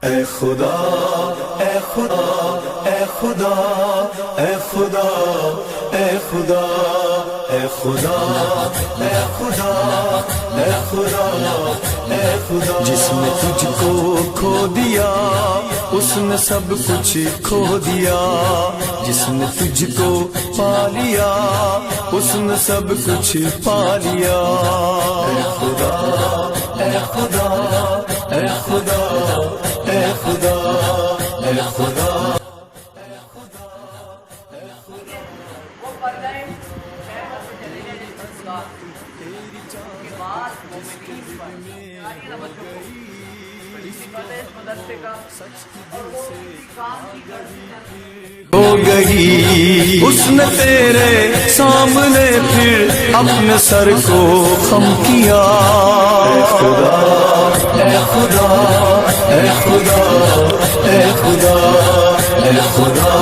اے خدا اے خدا اے خدا اے خدا اے خدا اے خدا اے خدا اے خدا اے خدا، جس نے تجھ کو کھو دیا اس نے سب کچھ کھو دیا، جس نے تجھ کو پا لیا اس نے سب کچھ پا لیا۔ اے خدا اے خدا اے خدا اے خدا اے خدا۔ ہو گئی اس نے تیرے سامنے پھر اپنے سر کو خم کیا۔ اے خدا اے خدا اے خدا اے خدا اے خدا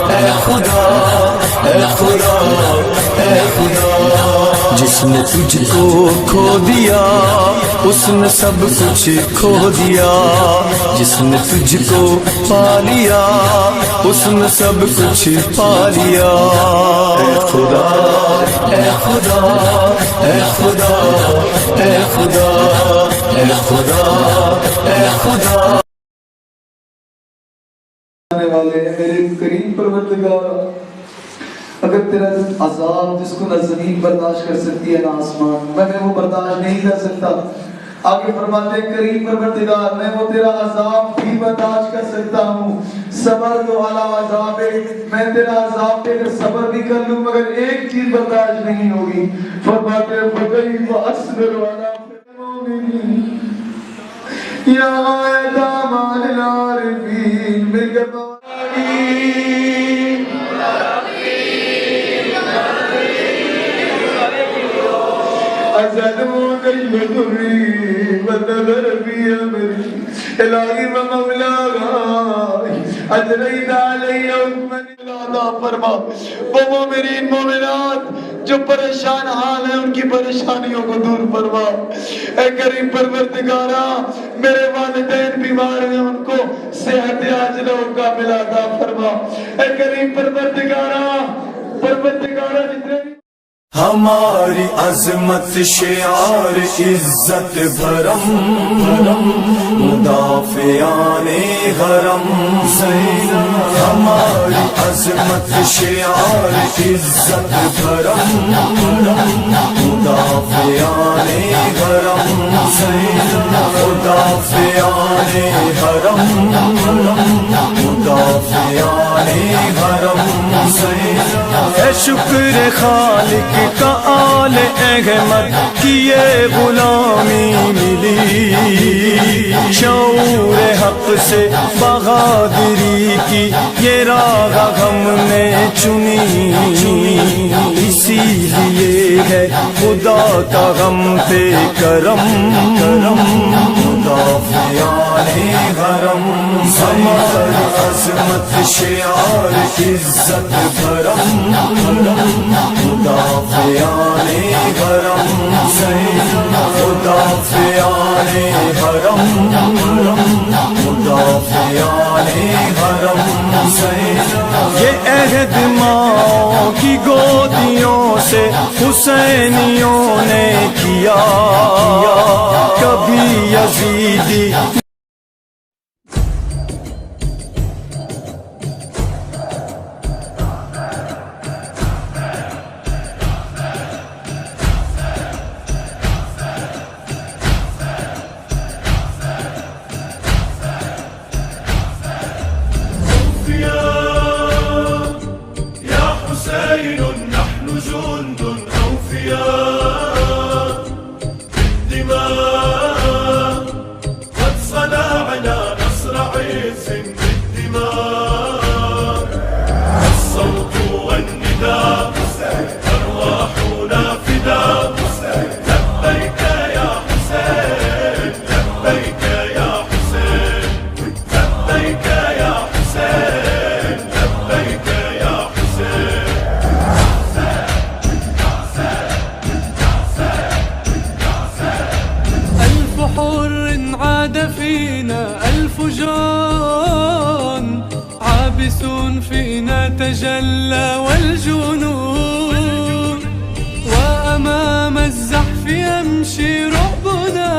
اے خدا اے خدا اے خدا، جس نے تجھ کو کھو دیا اس نے سب کچھ کھو دیا، جس نے تجھ کو پا لیا اس نے سب کچھ پا لیا۔ اے خدا اے خدا اے خدا اے خدا اے خدا اے خدا۔ والے میرے کریم پروردگار، اگر تیرا عذاب جس کو نہ زمین برداشت کر سکتی ہے نہ آسمان، میں وہ برداشت نہیں کر سکتا۔ آگے فرماتے ہیں کریم پروردگار، میں وہ تیرا عذاب بھی برداشت کر سکتا ہوں، صبر تو علی عذاب، میں تیرا عذاب پہ اگر صبر بھی کر لوں مگر ایک چیز برداشت نہیں ہوگی۔ فرماتے ہیں فَكَيْفَ أَصْبِرُ عَلَىٰ الْمُؤْمِنِينَ یا دامان العارفین أزلوا كيف ضري ونظر في أمري إلهي ومولاي أجريت علي حكما عطا فرما۔ وہ مومنین مومنات جو پریشان حال ہیں ان کی پریشانیوں کو دور فرما۔ اے کریم پروردگارا، میرے والدین بیمار ہیں ان کو صحت عاجلہ و کاملہ عطا فرما۔ اے کریم پروردگارا جتنے ہماری عظمت شعار عزت بھرم، مدافعان حرم، ہماری عظمت شعار عزت بھرم، مدافعان حرم، مدافعان حرم، مدافعان حرم۔ اے شکر خالق کا آل احمد کی یہ غلامی ملی، شعور حق سے بہادری کی یہ راہ ہم نے چنی، اسی لیے ہے خدا کا ہم پہ کرم، مدافعان حرم، ہماری عظمت شعار عزت بھرم، مدافعان حرم، مدافعان حرم، مدافعان حرم۔ یہ عہد ماں کی گودیوں سے حسینیوں نے کیا، کبھی یزیدی نحن جند أوفياء بالدماء، قد صنعنا نصر عز بالدماء، الصوت والنداء أرواحنا فداء، لبيك يا حسين لبيك يا حسين لبيك يا حسين لبيك يا حسين۔ الفرجان عابس فينا تجلى والجنون، وأمام الزحف يمشي رعبنا